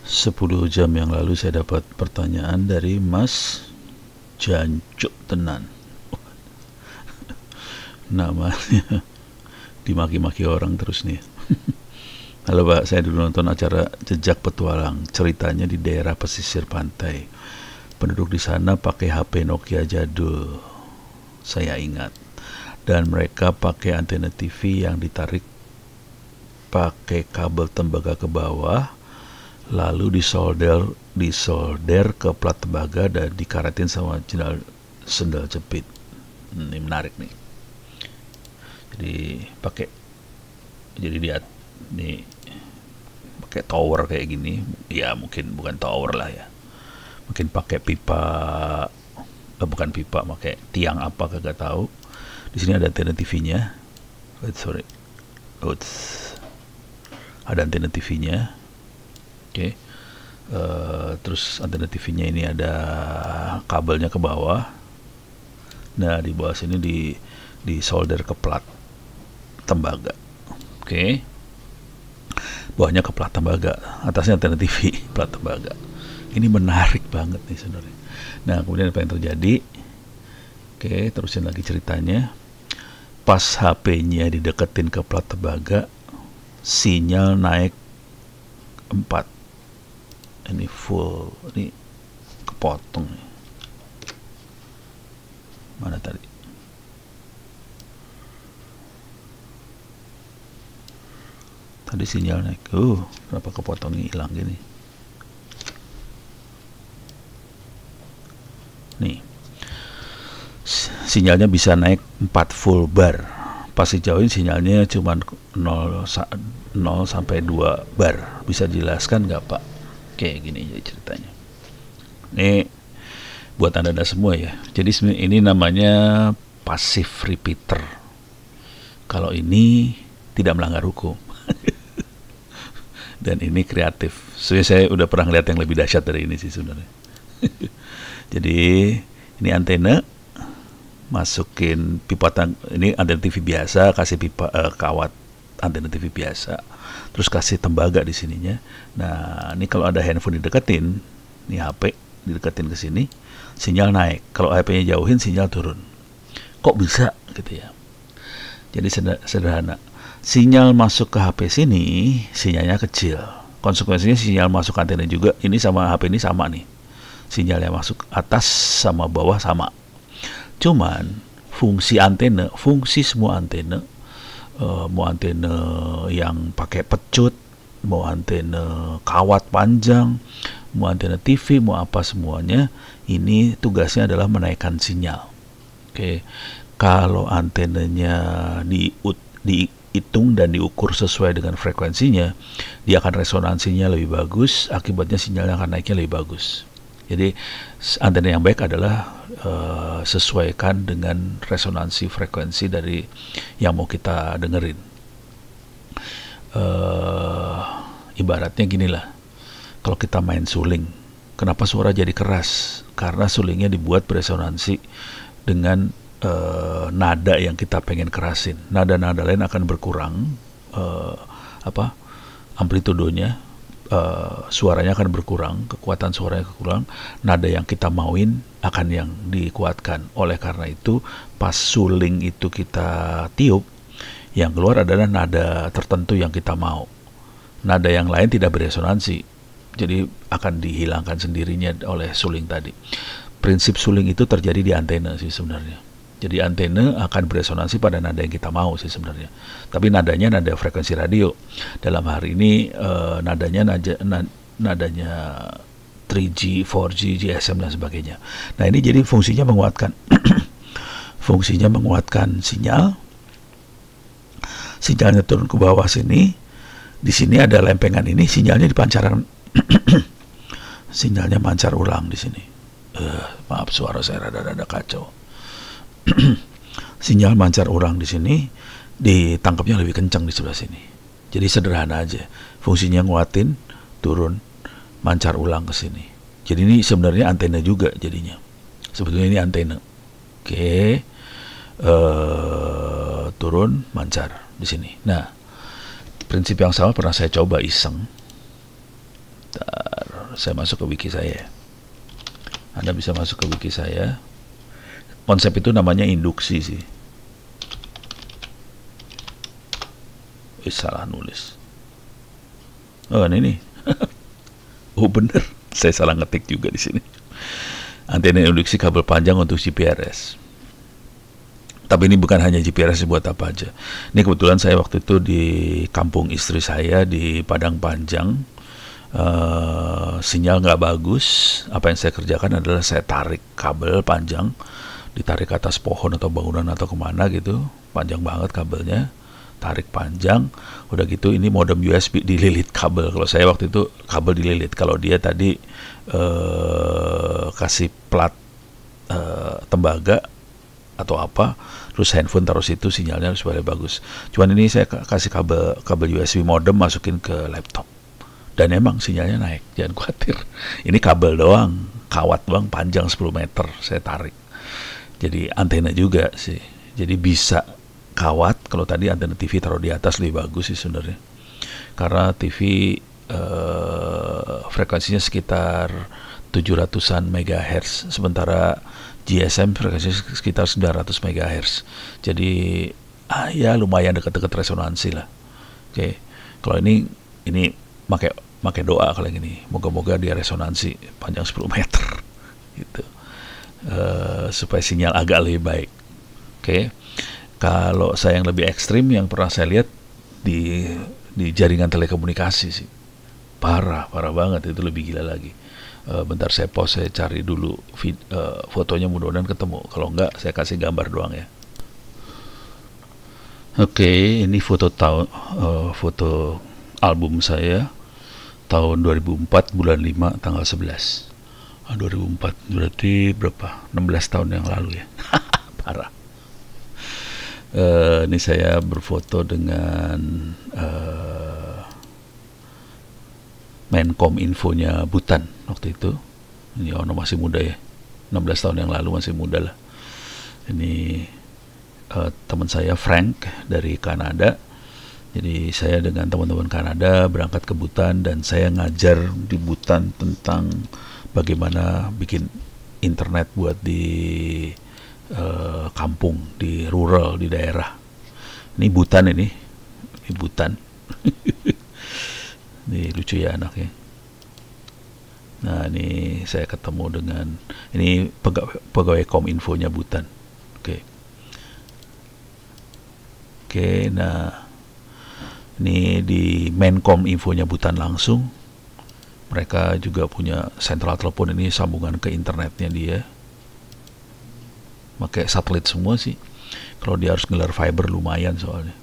10 jam yang lalu saya dapat pertanyaan dari Mas Jancuk Tenan. Namanya dimaki-maki orang terus nih. Halo Pak, saya dulu nonton acara Jejak Petualang. Ceritanya di daerah pesisir pantai. Penduduk di sana pakai HP Nokia jadul, saya ingat. Dan mereka pakai antena TV yang ditarik pakai kabel tembaga ke bawah, lalu disolder ke plat tembaga dan dikaretin sama sendal jepit. Ini menarik nih. Jadi dia nih pakai tower kayak gini. Ya mungkin bukan tower lah ya. Mungkin pakai pipa, bukan pipa, pakai tiang apa kagak tahu. Di sini ada antena TV-nya. Ada antena TV-nya. Oke. Terus antena TV-nya ini ada kabelnya ke bawah. Nah, di bawah sini di solder ke plat tembaga. Oke. Bawahnya ke plat tembaga, atasnya antena TV, plat tembaga. Ini menarik banget nih sebenarnya. Nah, kemudian apa yang terjadi? Oke, terusin lagi ceritanya. Pas HP-nya dideketin ke plat tembaga, sinyal naik 4. Ini full, ini kepotong nih. Mana tadi? Tadi sinyal naik. Kenapa kepotong hilang gini? Nih. Sinyalnya bisa naik 4 full bar. Pas dijauhin sinyalnya cuma 0 sampai 2 bar. Bisa dijelaskan nggak Pak? Kayak gini jadi ceritanya. Ini buat Anda semua ya. Jadi ini namanya passive repeater. Kalau ini tidak melanggar hukum. Dan ini kreatif. Saya udah pernah lihat yang lebih dahsyat dari ini sih sebenarnya. Jadi ini antena, masukin pipa ini antena TV biasa, kasih pipa kawat antena TV biasa, terus kasih tembaga di sininya. Nah, ini kalau ada handphone dideketin, ini HP dideketin ke sini, sinyal naik. Kalau HP-nya jauhin, sinyal turun. Kok bisa gitu ya? Jadi sederhana. Sinyal masuk ke HP sini, sinyalnya kecil. Konsekuensinya sinyal masuk antena juga, ini sama HP ini sama nih. Sinyalnya masuk atas sama bawah sama. Cuman fungsi semua antena, mau antena yang pakai pecut, mau antena kawat panjang, mau antena TV, mau apa semuanya, ini tugasnya adalah menaikkan sinyal. Oke. Kalau antenanya dihitung dan diukur sesuai dengan frekuensinya, dia akan resonansinya lebih bagus, akibatnya sinyalnya akan naiknya lebih bagus. Jadi antena yang baik adalah sesuaikan dengan resonansi frekuensi dari yang mau kita dengerin. Ibaratnya ginilah, kalau kita main suling, kenapa suara jadi keras? Karena sulingnya dibuat beresonansi dengan nada yang kita pengen kerasin. Nada-nada lain akan berkurang, amplitudonya, suaranya akan berkurang, kekuatan suaranya berkurang, nada yang kita mauin akan yang dikuatkan. Oleh karena itu, pas suling itu kita tiup, yang keluar adalah nada tertentu yang kita mau. Nada yang lain tidak beresonansi, jadi akan dihilangkan sendirinya oleh suling tadi. Prinsip suling itu terjadi di antena sih sebenarnya. Jadi antena akan beresonansi pada nada yang kita mau sih sebenarnya. Tapi nadanya nada frekuensi radio. Dalam hari ini nadanya 3G, 4G, GSM dan sebagainya. Nah, ini jadi fungsinya menguatkan sinyal. Sinyalnya turun ke bawah sini. Di sini ada lempengan ini, sinyalnya dipancaran. Sinyalnya mancar ulang di sini. Maaf, suara saya rada-rada kacau. Sinyal mancar ulang di sini, ditangkapnya lebih kencang di sebelah sini. Jadi sederhana aja, fungsinya nguatin, turun, mancar ulang ke sini. Jadi ini sebenarnya antena juga jadinya. Sebetulnya ini antena. Oke, turun, mancar di sini. Nah, prinsip yang sama pernah saya coba iseng. saya masuk ke wiki saya. Anda bisa masuk ke wiki saya. Konsep itu namanya induksi sih. Salah nulis. Oh, ini. Oh, bener. Saya salah ngetik juga di sini. Antena induksi kabel panjang untuk GPRS. Tapi ini bukan hanya GPRS, buat apa aja. Ini kebetulan saya waktu itu di kampung istri saya di Padang Panjang. Sinyal nggak bagus. Apa yang saya kerjakan adalah saya tarik kabel panjang, ditarik ke atas pohon atau bangunan atau kemana gitu, panjang banget kabelnya, tarik panjang, udah gitu ini modem USB dililit kabel. Kalau saya waktu itu kabel dililit, kalau dia tadi kasih plat tembaga atau apa, terus handphone taruh situ, sinyalnya supaya bagus. Cuman ini saya kasih kabel USB modem masukin ke laptop, dan emang sinyalnya naik, jangan khawatir. Ini kabel doang, kawat doang, panjang 10 meter saya tarik. Jadi antena juga sih, jadi bisa kawat. Kalau tadi antena TV taruh di atas lebih bagus sih sebenarnya, karena TV frekuensinya sekitar 700-an MHz, sementara GSM frekuensinya sekitar 900 MHz. Jadi ya lumayan dekat-dekat resonansi lah. Oke. Kalau ini pakai doa kalau yang ini, moga-moga dia resonansi panjang 10 meter gitu. Supaya sinyal agak lebih baik. Oke. Kalau saya yang lebih ekstrim yang pernah saya lihat di jaringan telekomunikasi sih, parah banget, itu lebih gila lagi. Bentar saya pause, saya cari dulu fotonya, mudah-mudahan ketemu. Kalau enggak saya kasih gambar doang ya. Oke, ini foto album saya tahun 2004 bulan 5 tanggal 11. 2004 berarti berapa? 16 tahun yang lalu ya. Parah. Ini saya berfoto dengan Menkom Infonya Butan waktu itu. Ini masih muda ya, 16 tahun yang lalu, masih muda lah. Ini teman saya Frank dari Kanada. Jadi saya dengan teman-teman Kanada berangkat ke Butan, dan saya ngajar di Butan tentang bagaimana bikin internet buat di kampung, di rural, di daerah. Ini Butan ini Butan. Ini lucu ya anaknya. Nah, ini saya ketemu dengan ini pegawai Kominfonya Butan. Oke, nah ini di Menkom Infonya Butan langsung. Mereka juga punya sentral telepon, ini sambungan ke internetnya dia. Pakai satelit semua sih. Kalau dia harus ngelar fiber lumayan soalnya.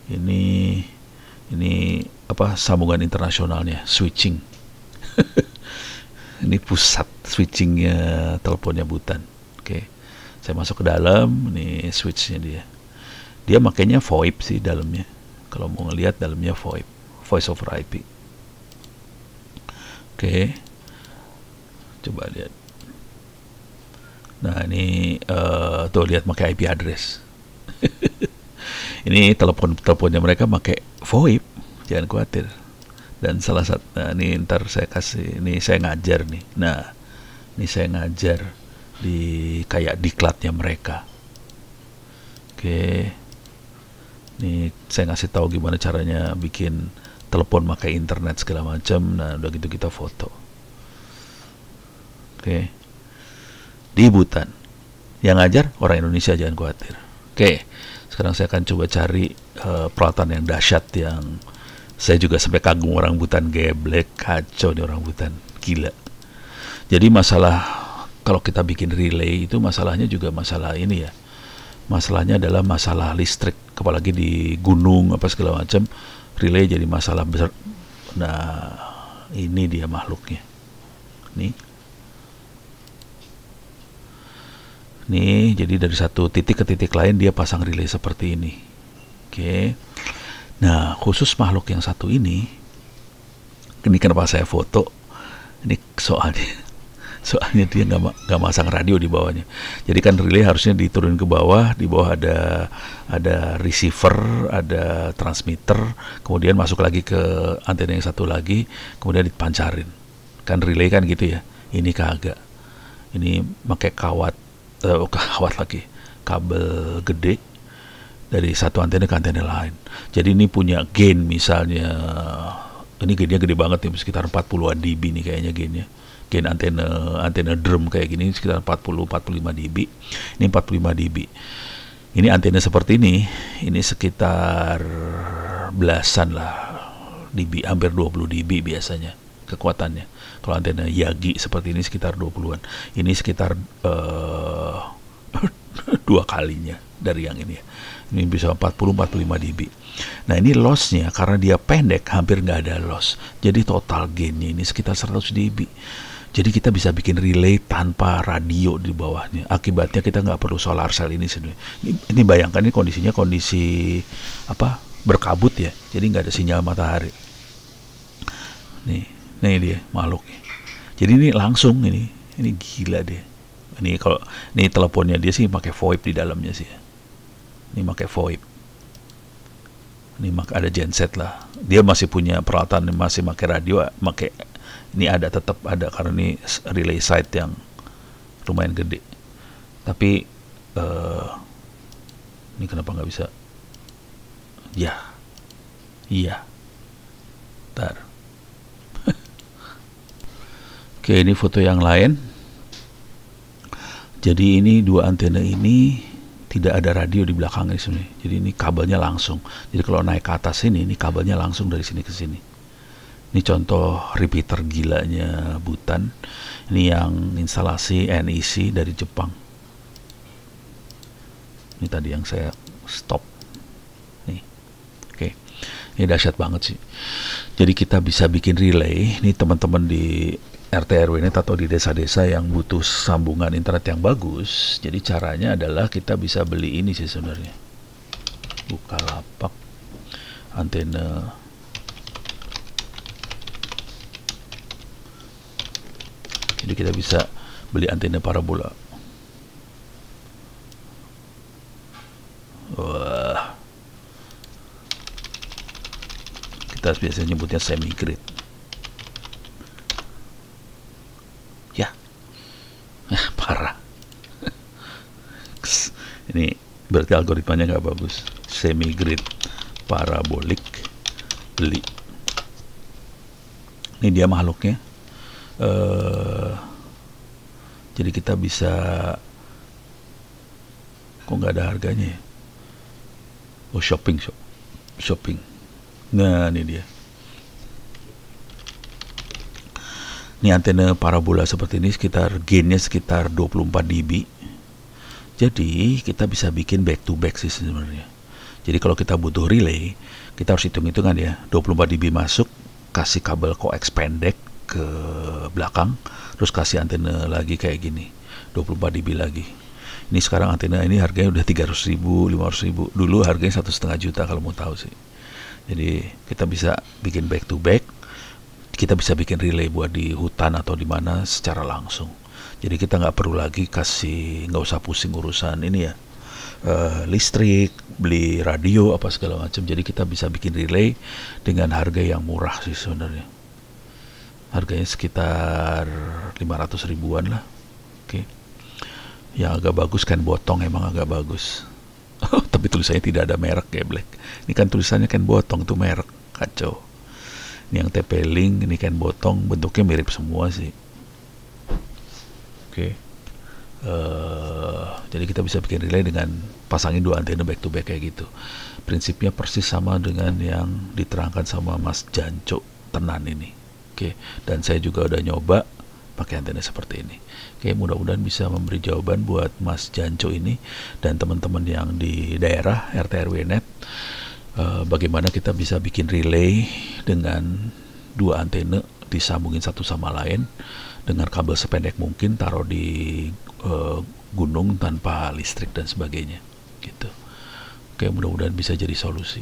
Ini sambungan internasionalnya, switching. Ini pusat switchingnya teleponnya Butan. Oke, saya masuk ke dalam, ini switchnya dia. Dia makanya VoIP sih dalamnya. Kalau mau ngelihat dalamnya VoIP, Voice over IP. Oke, coba lihat. Nah, ini tuh lihat pakai IP address. Ini teleponnya mereka pakai VoIP, jangan khawatir. Dan salah satu, nah ini ntar saya kasih, ini saya ngajar nih. Nah, ini saya ngajar di kayak diklatnya mereka. Oke, ini saya ngasih tahu gimana caranya bikin telepon pakai internet segala macam. Nah, udah gitu kita foto. Oke, di Butan. Yang ngajar orang Indonesia, jangan khawatir. Oke, sekarang saya akan coba cari peralatan yang dahsyat, yang saya juga sampai kagum orang Butan, geblek, kacau nih orang Butan, gila. Jadi masalah kalau kita bikin relay itu masalahnya juga masalah ini ya. Masalahnya adalah masalah listrik, apalagi di gunung apa segala macam, relay jadi masalah besar. Nah, ini dia makhluknya. Nih, jadi dari satu titik ke titik lain dia pasang relay seperti ini. Oke. Nah, khusus makhluk yang satu ini kenapa saya foto? Ini soalnya dia nggak masang radio di bawahnya. Jadi kan relay harusnya diturunin ke bawah. Di bawah ada receiver, ada transmitter, kemudian masuk lagi ke antena yang satu lagi, kemudian dipancarin. kan relay kan gitu ya. Ini kagak. Ini pakai kawat lagi, kabel gede dari satu antena ke antena lain. Jadi ini punya gain misalnya, ini gainnya gede banget ya, sekitar 40-an dB nih kayaknya gainnya. Gain antena drum kayak gini sekitar 40-45 dB. Ini 45 dB. Ini antena seperti ini sekitar belasan lah dB, hampir 20 dB biasanya kekuatannya. Kalau antena Yagi seperti ini sekitar 20-an. Ini sekitar dua kalinya dari yang ini ya. Ini bisa 40-45 dB. Nah ini lossnya karena dia pendek hampir nggak ada loss. Jadi total gainnya ini sekitar 100 dB. Jadi kita bisa bikin relay tanpa radio di bawahnya. Akibatnya kita nggak perlu solar cell ini sebenarnya. Ini bayangkan ini kondisinya kondisi berkabut ya. Jadi nggak ada sinyal matahari. Nih dia makhluknya. Jadi ini langsung ini gila deh. Ini kalau ini teleponnya dia sih pakai VoIP di dalamnya sih. Ini pakai VoIP. Ini ada genset lah. Dia masih punya peralatan, masih pakai radio, ini tetap ada karena ini relay site yang lumayan gede. Tapi ini kenapa nggak bisa? Iya. Ntar. Oke, ini foto yang lain. Jadi ini dua antena ini tidak ada radio di belakangnya sebenarnya. Jadi ini kabelnya langsung. Jadi kalau naik ke atas ini kabelnya langsung dari sini ke sini. Ini contoh repeater gilanya Butan. Ini yang instalasi NEC dari Jepang. Ini tadi yang saya stop. Nih, oke. Ini dahsyat banget sih. Jadi kita bisa bikin relay. Ini teman-teman di RT RW net atau di desa-desa yang butuh sambungan internet yang bagus. Jadi caranya adalah kita bisa beli ini sih sebenarnya. Bukalapak antena. Jadi kita bisa beli antena parabola. Wah. Kita biasanya nyebutnya semi grid. Parah. Ini berarti algoritmanya nggak bagus. Semi grid parabolik beli. Ini dia makhluknya. Jadi kita bisa, kok nggak ada harganya ya? Oh, shopping. Nah ini dia. Ini antena parabola seperti ini gainnya sekitar 24 dB. Jadi kita bisa bikin back to back sih sebenarnya. Jadi kalau kita butuh relay, kita harus hitung-hitungan ya. 24 dB masuk, kasih kabel coax pendek ke belakang, terus kasih antena lagi kayak gini, 24 dB lagi. Ini sekarang antena ini harganya udah 300.000, 500.000. Dulu harganya 1,5 juta kalau mau tahu sih. Jadi kita bisa bikin back to back. Kita bisa bikin relay buat di hutan atau di mana secara langsung. Jadi kita nggak perlu lagi nggak usah pusing urusan ini ya, listrik, beli radio apa segala macam. Jadi kita bisa bikin relay dengan harga yang murah sih sebenarnya. Harganya sekitar 500 ribuan lah. Oke. Yang agak bagus Ken Botong, emang agak bagus. Tapi tulisannya tidak ada merek ya, Black. Ini kan tulisannya Ken Botong tuh merek, kacau. Ini yang TP-Link, ini Ken Botong, bentuknya mirip semua sih. Oke. Jadi kita bisa bikin relay dengan pasangin dua antena back to back kayak gitu. Prinsipnya persis sama dengan yang diterangkan sama Mas Janco Tenan ini. Oke. Dan saya juga udah nyoba pakai antena seperti ini. Oke, mudah-mudahan bisa memberi jawaban buat Mas Janco ini dan teman-teman yang di daerah RT RW net. Bagaimana kita bisa bikin relay dengan dua antena disambungin satu sama lain dengan kabel sependek mungkin, taruh di gunung tanpa listrik dan sebagainya gitu. Oke, mudah-mudahan bisa jadi solusi.